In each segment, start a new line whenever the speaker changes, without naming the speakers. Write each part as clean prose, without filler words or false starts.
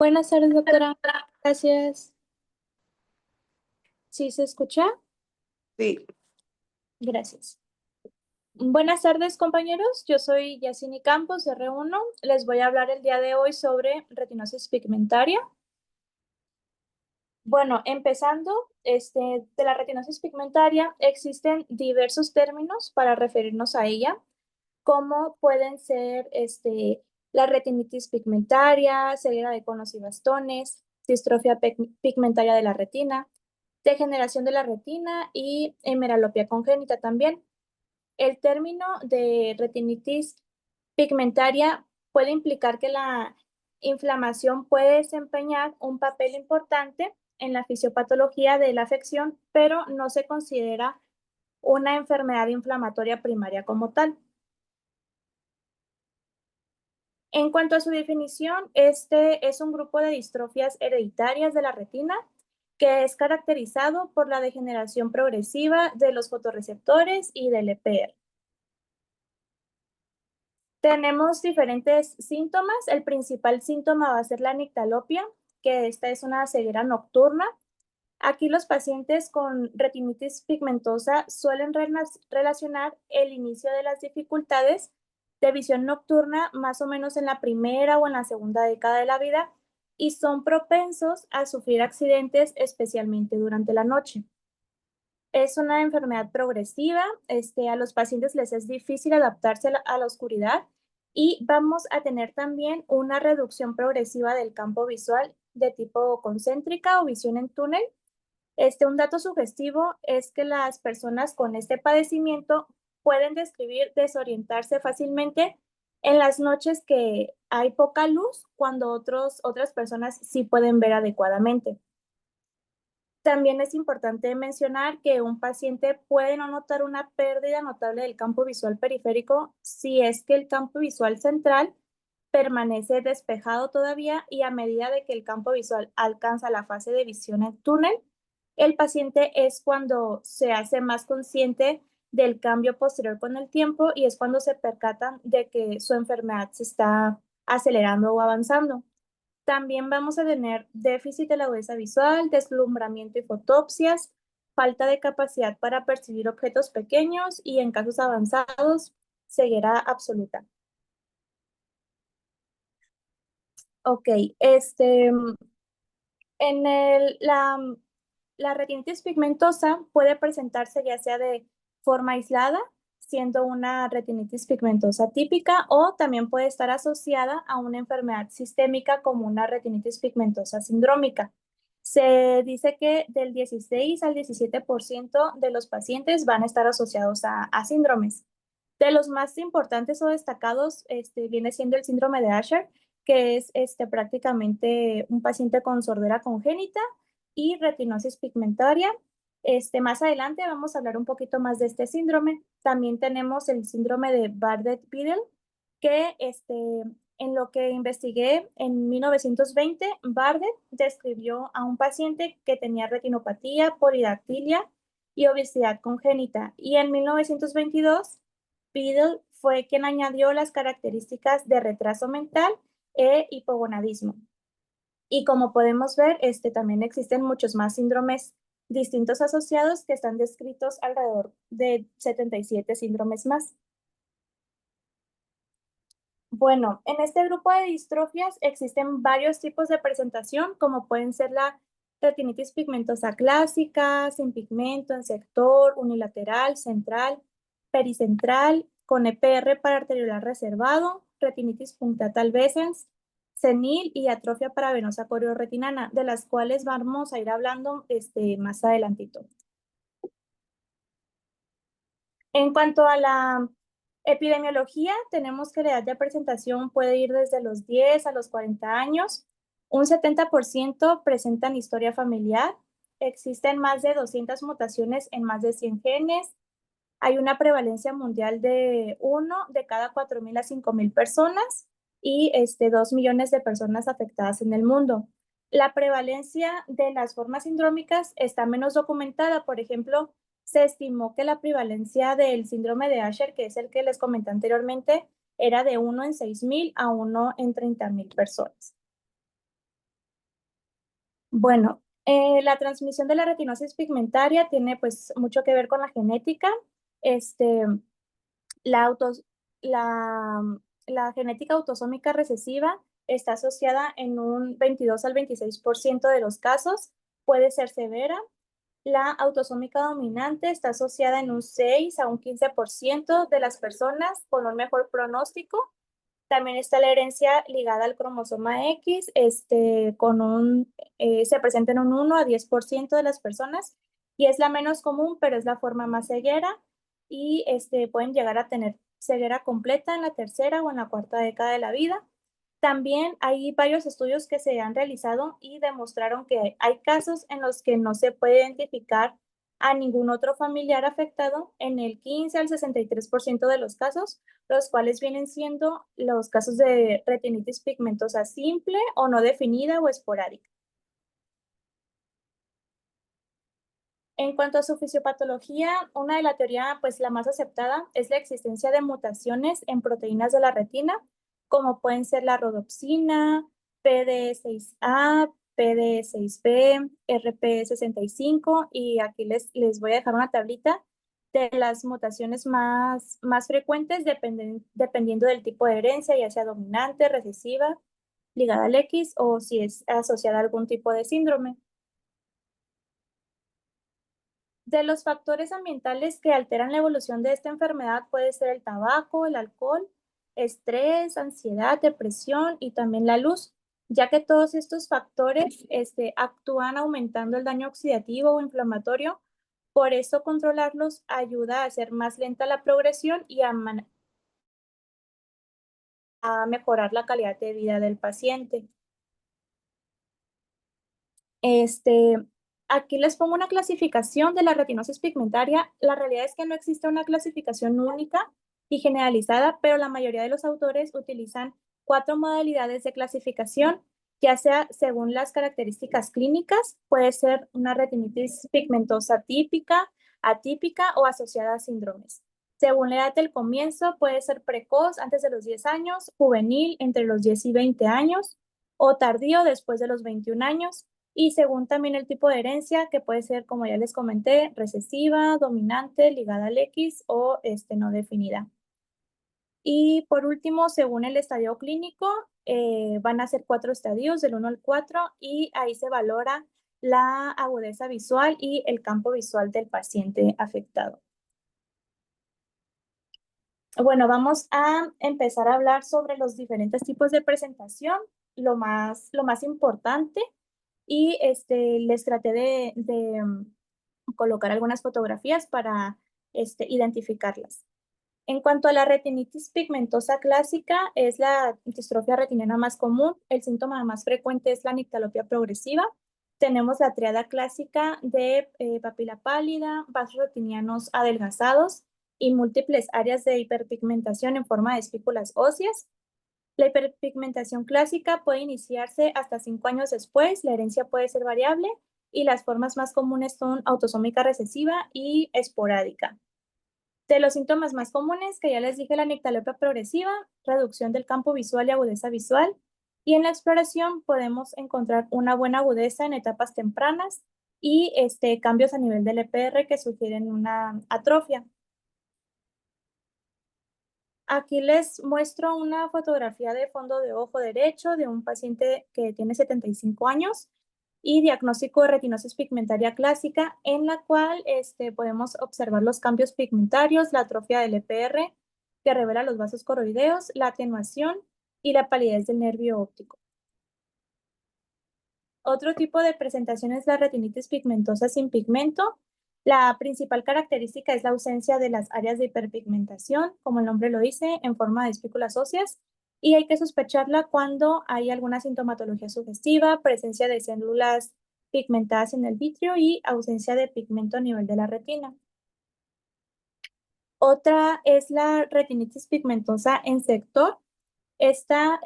Buenas tardes, doctora. Gracias. ¿Sí se escucha?
Sí,
Gracias. Buenas tardes, compañeros. Yo soy Yacini Campos, R1. Les voy a hablar el día de hoy sobre retinosis pigmentaria. Bueno, empezando, de la retinosis pigmentaria existen diversos términos para referirnos a ella, como pueden ser la retinitis pigmentaria, ceguera de conos y bastones, distrofia pigmentaria de la retina, degeneración de la retina y hemeralopía congénita también. El término de retinitis pigmentaria puede implicar que la inflamación puede desempeñar un papel importante en la fisiopatología de la afección, pero no se considera una enfermedad inflamatoria primaria como tal. En cuanto a su definición, este es un grupo de distrofias hereditarias de la retina que es caracterizado por la degeneración progresiva de los fotorreceptores y del EPR. Tenemos diferentes síntomas. El principal síntoma va a ser la nictalopia, que esta es una ceguera nocturna. Aquí los pacientes con retinitis pigmentosa suelen relacionar el inicio de las dificultades de visión nocturna más o menos en la primera o en la segunda década de la vida y son propensos a sufrir accidentes, especialmente durante la noche. Es una enfermedad progresiva, a los pacientes les es difícil adaptarse a la oscuridad y vamos a tener también una reducción progresiva del campo visual de tipo concéntrica o visión en túnel. Un dato sugestivo es que las personas con este padecimiento pueden describir desorientarse fácilmente en las noches que hay poca luz, cuando otras personas sí pueden ver adecuadamente. También es importante mencionar que un paciente puede no notar una pérdida notable del campo visual periférico si es que el campo visual central permanece despejado todavía y a medida de que el campo visual alcanza la fase de visión en túnel, el paciente es cuando se hace más consciente del cambio posterior con el tiempo y es cuando se percatan de que su enfermedad se está acelerando o avanzando. También vamos a tener déficit de la agudeza visual, deslumbramiento y fotopsias, falta de capacidad para percibir objetos pequeños y en casos avanzados, ceguera absoluta. Ok, en la retinitis pigmentosa puede presentarse ya sea de forma aislada, siendo una retinitis pigmentosa típica, o también puede estar asociada a una enfermedad sistémica como una retinitis pigmentosa sindrómica. Se dice que del 16 al 17% de los pacientes van a estar asociados a síndromes. De los más importantes o destacados, viene siendo el síndrome de Usher, que es prácticamente un paciente con sordera congénita y retinosis pigmentaria. Más adelante vamos a hablar un poquito más de este síndrome. También tenemos el síndrome de Bardet-Biedl, que en lo que investigué en 1920, Bardet describió a un paciente que tenía retinopatía, polidactilia y obesidad congénita. Y en 1922, Biedl fue quien añadió las características de retraso mental e hipogonadismo. Y como podemos ver, también existen muchos más síndromes distintos asociados que están descritos alrededor de 77 síndromes más. Bueno, en este grupo de distrofias existen varios tipos de presentación, como pueden ser la retinitis pigmentosa clásica, sin pigmento, en sector, unilateral, central, pericentral, con EPR para arteriolar reservado, retinitis punctata albescens, senil y atrofia paravenosa corioretinana, de las cuales vamos a ir hablando más adelantito. En cuanto a la epidemiología, tenemos que la edad de presentación puede ir desde los 10 a los 40 años. Un 70% presentan historia familiar. Existen más de 200 mutaciones en más de 100 genes. Hay una prevalencia mundial de 1 de cada 4.000 a 5.000 personas y 2 millones de personas afectadas en el mundo. La prevalencia de las formas sindrómicas está menos documentada. Por ejemplo, se estimó que la prevalencia del síndrome de Usher, que es el que les comenté anteriormente, era de 1 en 6.000 a 1 en 30.000 personas. Bueno, la transmisión de la retinosis pigmentaria tiene pues mucho que ver con la genética. Este, la, autos- la, la genética autosómica recesiva está asociada en un 22 al 26% de los casos, puede ser severa. La autosómica dominante está asociada en un 6 a un 15% de las personas con un mejor pronóstico. También está la herencia ligada al cromosoma X, se presenta en un 1 a 10% de las personas y es la menos común, pero es la forma más severa y pueden llegar a tener ceguera completa en la tercera o en la cuarta década de la vida. También hay varios estudios que se han realizado y demostraron que hay casos en los que no se puede identificar a ningún otro familiar afectado en el 15 al 63% de los casos, los cuales vienen siendo los casos de retinitis pigmentosa simple o no definida o esporádica. En cuanto a su fisiopatología, una de la teoría, pues la más aceptada, es la existencia de mutaciones en proteínas de la retina, como pueden ser la rodopsina, PD6A, PD6B, RP65, y aquí les voy a dejar una tablita de las mutaciones más frecuentes dependiendo del tipo de herencia, ya sea dominante, recesiva, ligada al X o si es asociada a algún tipo de síndrome. De los factores ambientales que alteran la evolución de esta enfermedad puede ser el tabaco, el alcohol, estrés, ansiedad, depresión y también la luz, ya que todos estos factores actúan aumentando el daño oxidativo o inflamatorio. Por eso controlarlos ayuda a hacer más lenta la progresión y a mejorar la calidad de vida del paciente. Este, Aquí les pongo una clasificación de la retinosis pigmentaria. La realidad es que no existe una clasificación única y generalizada, pero la mayoría de los autores utilizan 4 modalidades de clasificación, ya sea según las características clínicas, puede ser una retinitis pigmentosa típica, atípica o asociada a síndromes. Según la edad del comienzo, puede ser precoz antes de los 10 años, juvenil entre los 10 y 20 años o tardío después de los 21 años y según también el tipo de herencia, que puede ser, como ya les comenté, recesiva, dominante, ligada al X o no definida. Y por último, según el estadio clínico, van a ser 4 estadios, del 1 al 4, y ahí se valora la agudeza visual y el campo visual del paciente afectado. Bueno, vamos a empezar a hablar sobre los diferentes tipos de presentación, lo más importante, y les traté de colocar algunas fotografías para identificarlas. En cuanto a la retinitis pigmentosa clásica, es la distrofia retiniana más común. El síntoma más frecuente es la nictalopia progresiva. Tenemos la triada clásica de papila pálida, vasos retinianos adelgazados y múltiples áreas de hiperpigmentación en forma de espículas óseas. La hiperpigmentación clásica puede iniciarse hasta 5 años después, la herencia puede ser variable y las formas más comunes son autosómica recesiva y esporádica. De los síntomas más comunes, que ya les dije, la nictalopia progresiva, reducción del campo visual y agudeza visual. Y en la exploración podemos encontrar una buena agudeza en etapas tempranas y cambios a nivel del EPR que sugieren una atrofia. Aquí les muestro una fotografía de fondo de ojo derecho de un paciente que tiene 75 años y diagnóstico de retinosis pigmentaria clásica, en la cual podemos observar los cambios pigmentarios, la atrofia del EPR, que revela los vasos coroideos, la atenuación y la palidez del nervio óptico. Otro tipo de presentación es la retinitis pigmentosa sin pigmento. La principal característica es la ausencia de las áreas de hiperpigmentación, como el nombre lo dice, en forma de espículas óseas, y hay que sospecharla cuando hay alguna sintomatología sugestiva, presencia de células pigmentadas en el vitrio y ausencia de pigmento a nivel de la retina. Otra es la retinitis pigmentosa en sector. Esta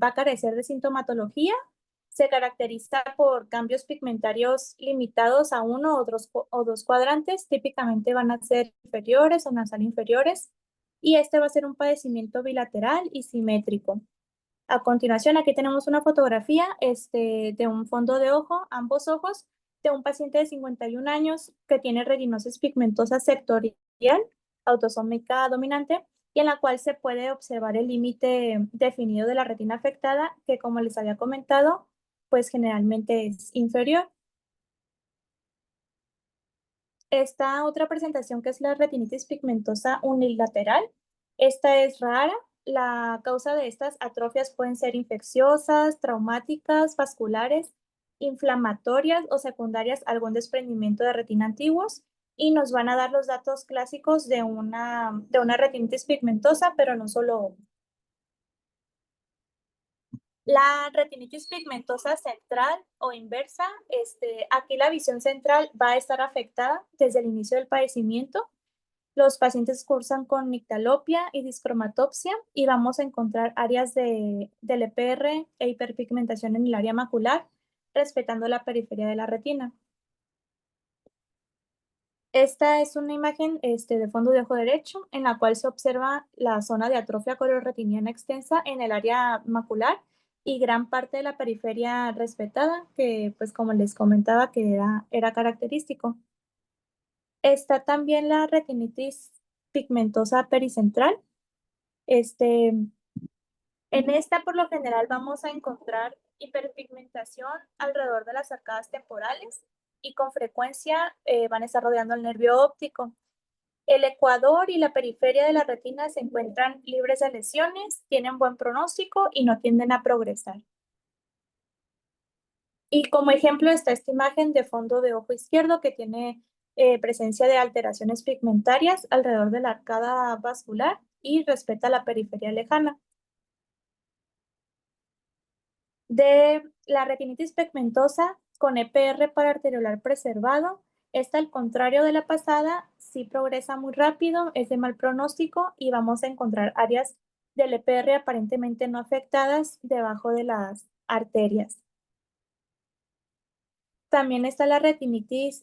va a carecer de sintomatología. Se caracteriza por cambios pigmentarios limitados a uno o dos cuadrantes. Típicamente van a ser inferiores o nasal inferiores. Y este va a ser un padecimiento bilateral y simétrico. A continuación, aquí tenemos una fotografía de un fondo de ojo, ambos ojos, de un paciente de 51 años que tiene retinosis pigmentosa sectorial, autosómica dominante, y en la cual se puede observar el límite definido de la retina afectada, que como les había comentado, pues generalmente es inferior. Esta otra presentación que es la retinitis pigmentosa unilateral. Esta es rara. La causa de estas atrofias pueden ser infecciosas, traumáticas, vasculares, inflamatorias o secundarias a algún desprendimiento de retina antiguos y nos van a dar los datos clásicos de una retinitis pigmentosa, pero no solo. La retinitis pigmentosa central o inversa, aquí la visión central va a estar afectada desde el inicio del padecimiento. Los pacientes cursan con nictalopia y discromatopsia y vamos a encontrar áreas del EPR e hiperpigmentación en el área macular, respetando la periferia de la retina. Esta es una imagen de fondo de ojo derecho en la cual se observa la zona de atrofia coriorretiniana extensa en el área macular y gran parte de la periferia respetada, que pues como les comentaba que era característico. Está también la retinitis pigmentosa pericentral. En esta por lo general vamos a encontrar hiperpigmentación alrededor de las arcadas temporales y con frecuencia van a estar rodeando el nervio óptico. El ecuador y la periferia de la retina se encuentran libres de lesiones, tienen buen pronóstico y no tienden a progresar. Y como ejemplo está esta imagen de fondo de ojo izquierdo que tiene presencia de alteraciones pigmentarias alrededor de la arcada vascular y respeta la periferia lejana. De la retinitis pigmentosa con EPR arteriolar preservado, esta al contrario de la pasada, sí progresa muy rápido, es de mal pronóstico y vamos a encontrar áreas del EPR aparentemente no afectadas debajo de las arterias. También está la retinitis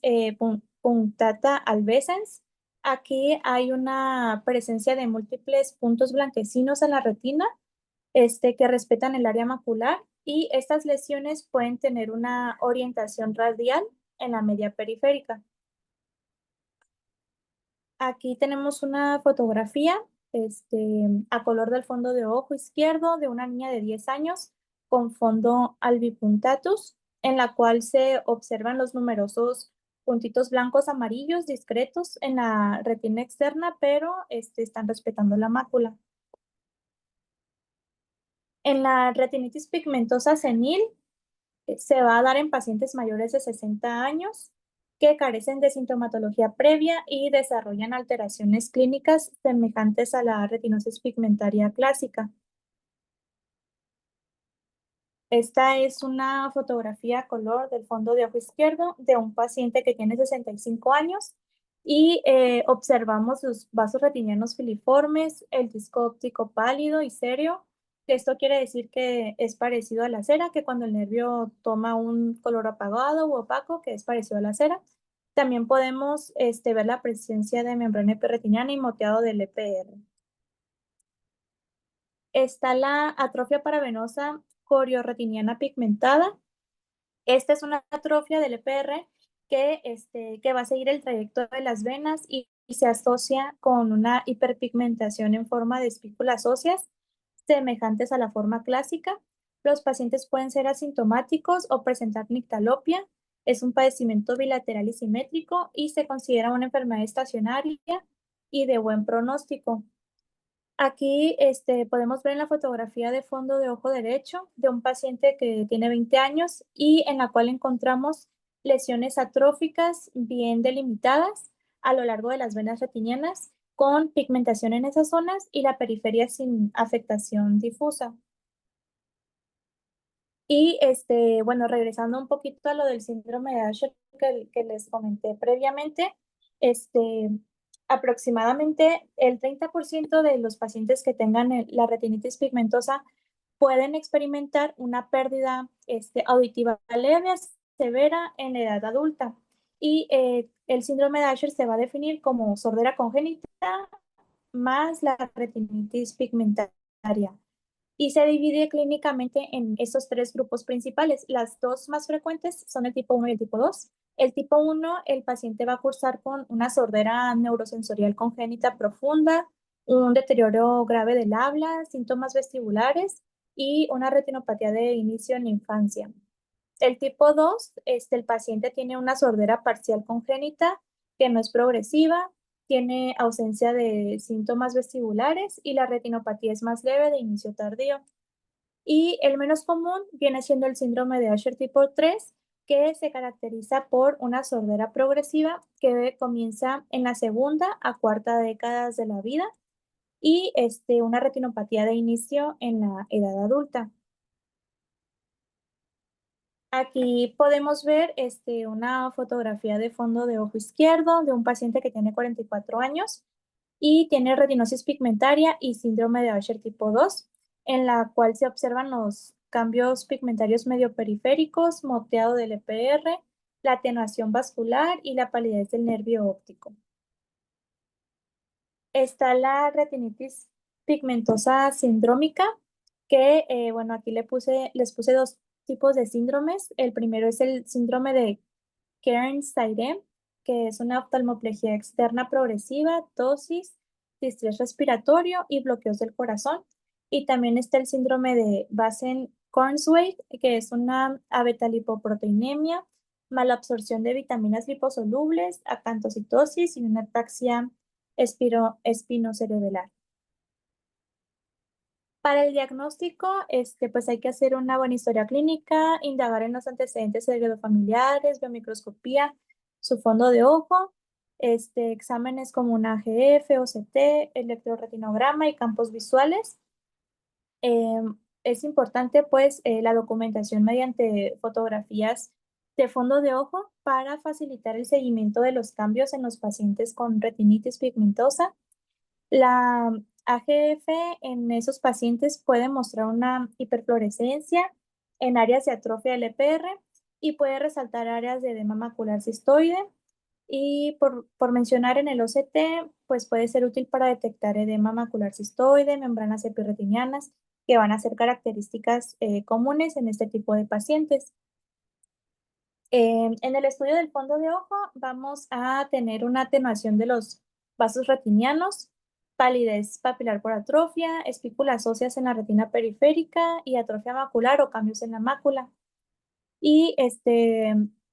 punctata albescens. Aquí hay una presencia de múltiples puntos blanquecinos en la retina que respetan el área macular y estas lesiones pueden tener una orientación radial en la media periférica. Aquí tenemos una fotografía a color del fondo de ojo izquierdo de una niña de 10 años con fondo albipuntatus, en la cual se observan los numerosos puntitos blancos amarillos discretos en la retina externa, pero están respetando la mácula. En la retinitis pigmentosa senil se va a dar en pacientes mayores de 60 años que carecen de sintomatología previa y desarrollan alteraciones clínicas semejantes a la retinosis pigmentaria clásica. Esta es una fotografía a color del fondo de ojo izquierdo de un paciente que tiene 65 años y observamos los vasos retinianos filiformes, el disco óptico pálido y serio. Esto quiere decir que es parecido a la cera, que cuando el nervio toma un color apagado u opaco, que es parecido a la cera. También podemos ver la presencia de membrana epiretiniana y moteado del EPR. Está la atrofia paravenosa coriorretiniana pigmentada. Esta es una atrofia del EPR que va a seguir el trayecto de las venas y se asocia con una hiperpigmentación en forma de espículas óseas semejantes a la forma clásica. Los pacientes pueden ser asintomáticos o presentar nictalopia. Es un padecimiento bilateral y simétrico y se considera una enfermedad estacionaria y de buen pronóstico. Aquí podemos ver en la fotografía de fondo de ojo derecho de un paciente que tiene 20 años y en la cual encontramos lesiones atróficas bien delimitadas a lo largo de las venas retinianas con pigmentación en esas zonas y la periferia sin afectación difusa. Y bueno, regresando un poquito a lo del síndrome de Usher que les comenté previamente, aproximadamente el 30% de los pacientes que tengan la retinitis pigmentosa pueden experimentar una pérdida auditiva leve a severa en la edad adulta. Y el síndrome de Usher se va a definir como sordera congénita más la retinitis pigmentaria. y se divide clínicamente en esos tres grupos principales. Las dos más frecuentes son el tipo 1 y el tipo 2. El tipo 1, el paciente va a cursar con una sordera neurosensorial congénita profunda, un deterioro grave del habla, síntomas vestibulares y una retinopatía de inicio en la infancia. El tipo 2, el paciente tiene una sordera parcial congénita que no es progresiva, tiene ausencia de síntomas vestibulares y la retinopatía es más leve de inicio tardío. Y el menos común viene siendo el síndrome de Usher tipo 3, que se caracteriza por una sordera progresiva que comienza en la segunda a cuarta décadas de la vida y una retinopatía de inicio en la edad adulta. Aquí podemos ver una fotografía de fondo de ojo izquierdo de un paciente que tiene 44 años y tiene retinosis pigmentaria y síndrome de Usher tipo 2, en la cual se observan los cambios pigmentarios medio periféricos, moteado del EPR, la atenuación vascular y la palidez del nervio óptico. Está la retinitis pigmentosa sindrómica, que, bueno, aquí les puse dos tipos de síndromes. El primero es el síndrome de Kearns-Sayre, que es una oftalmoplegia externa progresiva, tosis, distrés respiratorio y bloqueos del corazón. Y también está el síndrome de Basen-Cornsway, que es una abetalipoproteinemia, malabsorción de vitaminas liposolubles, acantocitosis y una ataxia espinocerebelar. Para el diagnóstico, pues hay que hacer una buena historia clínica, indagar en los antecedentes heredofamiliares, biomicroscopía, su fondo de ojo, exámenes como una AGF, OCT, electroretinograma y campos visuales. Es importante, pues, la documentación mediante fotografías de fondo de ojo para facilitar el seguimiento de los cambios en los pacientes con retinitis pigmentosa. La AGF en esos pacientes puede mostrar una hiperfluorescencia en áreas de atrofia del EPR y puede resaltar áreas de edema macular cistoide. Y por mencionar en el OCT, pues puede ser útil para detectar edema macular cistoide, membranas epirretinianas, que van a ser características comunes en este tipo de pacientes. En el estudio del fondo de ojo vamos a tener una atenuación de los vasos retinianos, palidez papilar por atrofia, espículas óseas en la retina periférica y atrofia macular o cambios en la mácula. Y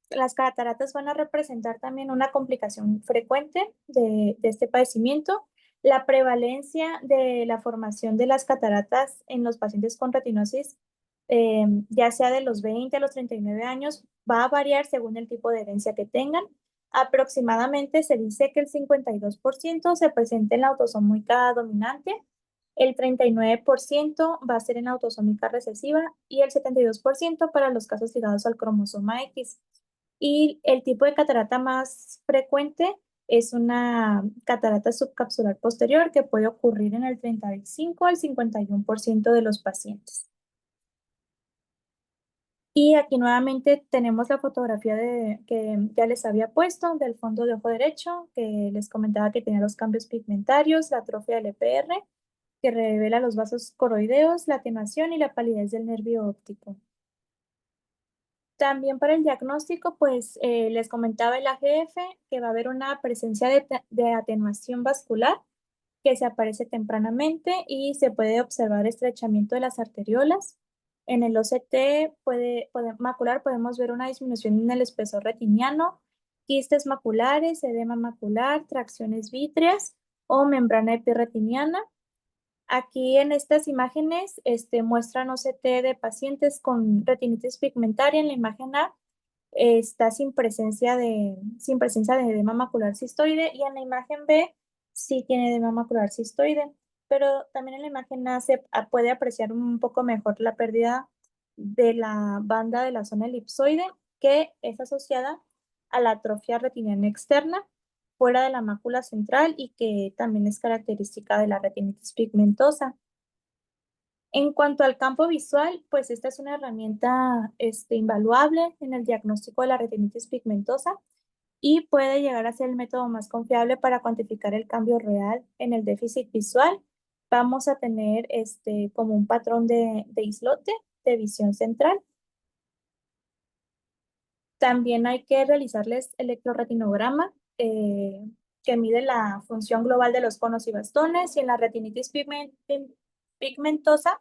las cataratas van a representar también una complicación frecuente de este padecimiento. La prevalencia de la formación de las cataratas en los pacientes con retinosis, ya sea de los 20 a los 39 años, va a variar según el tipo de herencia que tengan. Aproximadamente se dice que el 52% se presenta en la autosómica dominante, el 39% va a ser en autosómica recesiva y el 72% para los casos ligados al cromosoma X. Y el tipo de catarata más frecuente es una catarata subcapsular posterior que puede ocurrir en el 35 al 51% de los pacientes. Y aquí nuevamente tenemos la fotografía que ya les había puesto del fondo de ojo derecho, que les comentaba que tenía los cambios pigmentarios, la atrofia del EPR, que revela los vasos coroideos, la atenuación y la palidez del nervio óptico. También para el diagnóstico, pues les comentaba el AGF que va a haber una presencia de atenuación vascular que se aparece tempranamente y se puede observar estrechamiento de las arteriolas. En el OCT macular podemos ver una disminución en el espesor retiniano, quistes maculares, edema macular, tracciones vítreas o membrana epirretiniana. Aquí en estas imágenes muestran OCT de pacientes con retinitis pigmentaria. En la imagen A está sin presencia de edema macular cistoide y en la imagen B sí tiene edema macular cistoide, pero también en la imagen A se puede apreciar un poco mejor la pérdida de la banda de la zona elipsoide que es asociada a la atrofia retiniana externa fuera de la mácula central y que también es característica de la retinitis pigmentosa. En cuanto al campo visual, pues esta es una herramienta invaluable en el diagnóstico de la retinitis pigmentosa y puede llegar a ser el método más confiable para cuantificar el cambio real en el déficit visual vamos a tener como un patrón de islote de visión central. También hay que realizarles electrorretinograma, que mide la función global de los conos y bastones, y en la retinitis pigmentosa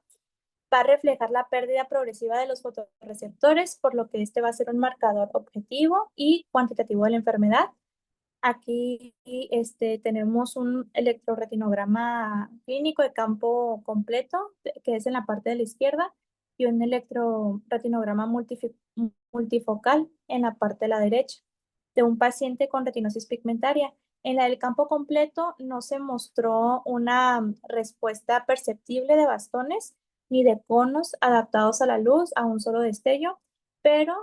va a reflejar la pérdida progresiva de los fotorreceptores, por lo que este va a ser un marcador objetivo y cuantitativo de la enfermedad. Aquí tenemos un electrorretinograma clínico de campo completo, que es en la parte de la izquierda, y un electrorretinograma multifocal en la parte de la derecha, de un paciente con retinosis pigmentaria. En la del campo completo no se mostró una respuesta perceptible de bastones ni de conos adaptados a la luz a un solo destello, pero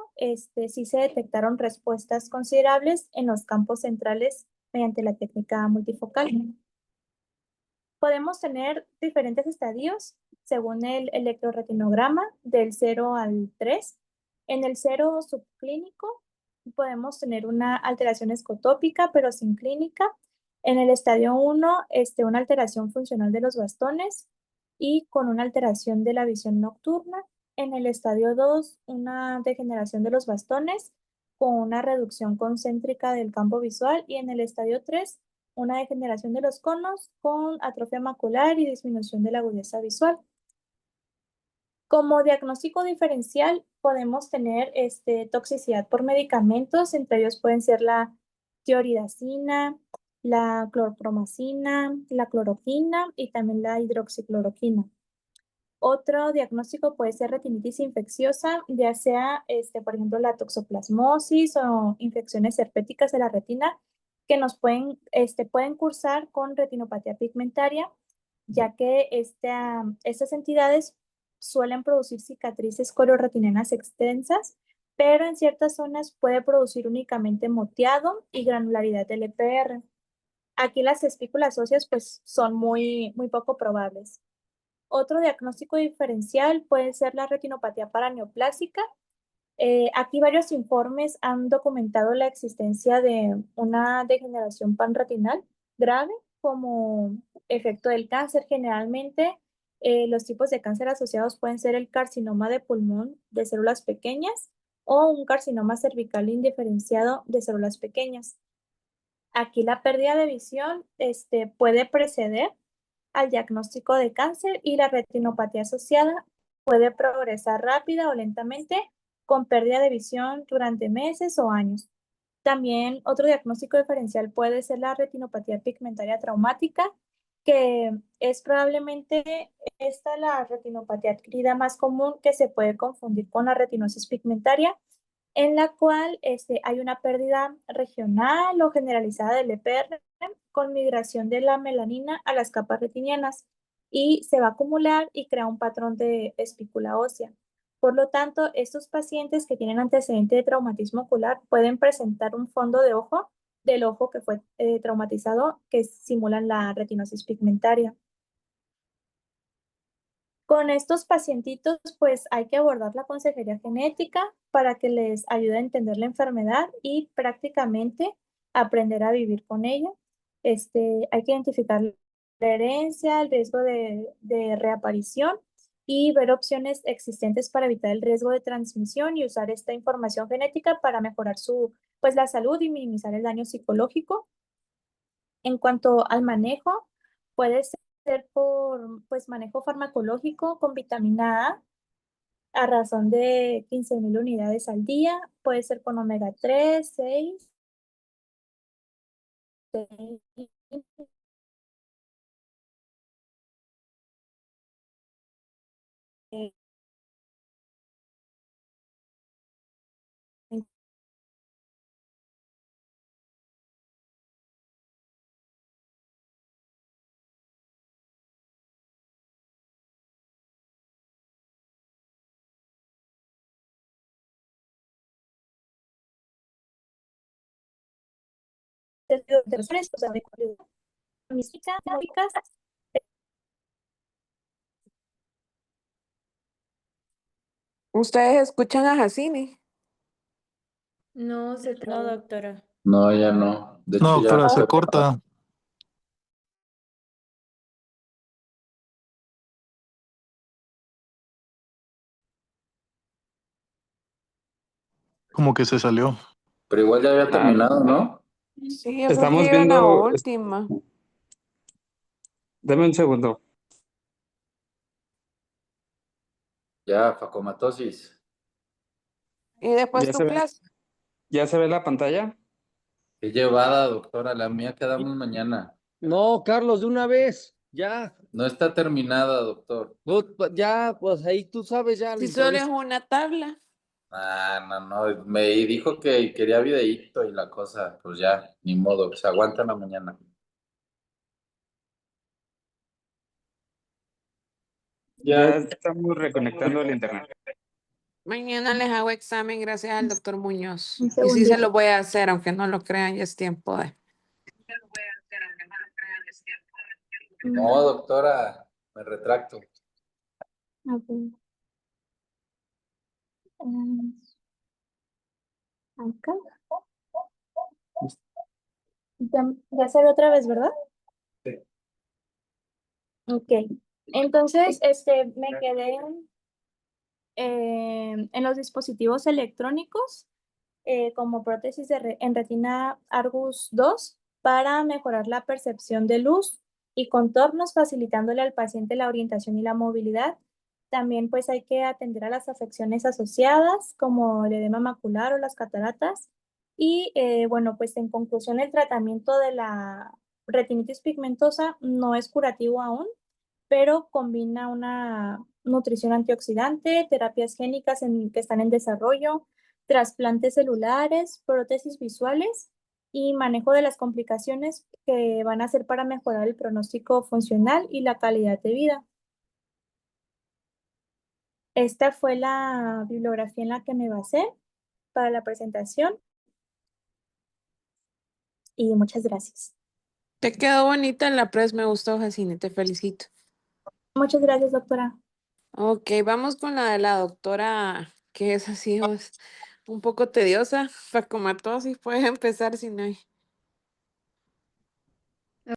sí se detectaron respuestas considerables en los campos centrales mediante la técnica multifocal. Podemos tener diferentes estadios según el electrorretinograma del 0 al 3. En el 0 subclínico podemos tener una alteración escotópica, pero sin clínica. En el estadio 1, una alteración funcional de los bastones y con una alteración de la visión nocturna. En el estadio 2, una degeneración de los bastones con una reducción concéntrica del campo visual. Y en el estadio 3, una degeneración de los conos con atrofia macular y disminución de la agudeza visual. Como diagnóstico diferencial podemos tener toxicidad por medicamentos, entre ellos pueden ser la tioridazina, la clorpromacina, la cloroquina y también la hidroxicloroquina. Otro diagnóstico puede ser retinitis infecciosa, ya sea, por ejemplo, la toxoplasmosis o infecciones herpéticas de la retina, que nos pueden cursar con retinopatía pigmentaria, ya que estas entidades suelen producir cicatrices coriorretinianas extensas, pero en ciertas zonas puede producir únicamente moteado y granularidad del EPR. Aquí las espículas óseas pues son muy, muy poco probables. Otro diagnóstico diferencial puede ser la retinopatía paraneoplásica. Aquí varios informes han documentado la existencia de una degeneración panretinal grave como efecto del cáncer. Generalmente, los tipos de cáncer asociados pueden ser el carcinoma de pulmón de células pequeñas o un carcinoma cervical indiferenciado de células pequeñas. Aquí la pérdida de visión puede preceder al diagnóstico de cáncer y la retinopatía asociada puede progresar rápida o lentamente con pérdida de visión durante meses o años. También otro diagnóstico diferencial puede ser la retinopatía pigmentaria traumática, que es probablemente esta la retinopatía adquirida más común, que se puede confundir con la retinosis pigmentaria, en la cual hay una pérdida regional o generalizada del EPR con migración de la melanina a las capas retinianas y se va a acumular y crea un patrón de espícula ósea. Por lo tanto, estos pacientes que tienen antecedente de traumatismo ocular pueden presentar un fondo de ojo del ojo que fue traumatizado que simulan la retinosis pigmentaria. Con estos pacientitos, pues hay que abordar la consejería genética para que les ayude a entender la enfermedad y prácticamente aprender a vivir con ella. Hay que identificar la herencia, el riesgo de reaparición y ver opciones existentes para evitar el riesgo de transmisión y usar esta información genética para mejorar pues, la salud y minimizar el daño psicológico. En cuanto al manejo, puede ser por pues, manejo farmacológico con vitamina A razón de 15.000 unidades al día, puede ser con omega 3, 6, 6, o sea, de calidad. Mística, lógicas.
¿Ustedes escuchan a Jacini?
No, se
No,
trabó.
doctora.
No, ya no. De hecho,
No,
ya
doctora, se
fue.
corta.
como que se salió.
Pero igual ya había
Ah,
terminado, ¿no?
Sí, yo creo
estamos
que iba en la
viendo,
última.
dame un segundo.
Ya, facomatosis.
Y después
¿Ya
tu
se ve,
clase.
ya se ve la pantalla?
Qué llevada, doctora. La mía quedamos mañana.
No, Carlos, de una vez, ya.
No está terminada, doctor.
Ya, pues ahí tú sabes, ya.
Si solo es una tabla.
Ah, no, no. Me dijo que quería videíto y la cosa. Pues ya, ni modo. Se aguanta la mañana.
Ya estamos reconectando el internet.
Mañana les hago examen gracias al doctor Muñoz.
Un
Y sí se
segundito.
lo voy a hacer, aunque no lo crean, ya es tiempo de.
No, doctora. Me retracto.
A ver. Acá. Ya se ve otra vez, ¿verdad?
Sí.
Ok. Entonces, me quedé en los dispositivos electrónicos como prótesis en retina Argus 2 para mejorar la percepción de luz y contornos, facilitándole al paciente la orientación y la movilidad. También pues hay que atender a las afecciones asociadas como el edema macular o las cataratas. Y bueno, pues en conclusión, el tratamiento de la retinitis pigmentosa no es curativo aún, pero combina una nutrición antioxidante, terapias génicas que están en desarrollo, trasplantes celulares, prótesis visuales y manejo de las complicaciones que van a ser para mejorar el pronóstico funcional y la calidad de vida. Esta fue la bibliografía en la que me basé para la presentación y muchas gracias.
Te quedó bonita la pres, me gustó, Jacine, te felicito.
Muchas gracias, doctora.
Ok, vamos con la de la doctora, que es así, un poco tediosa. Facomatosis, puedes empezar si no hay.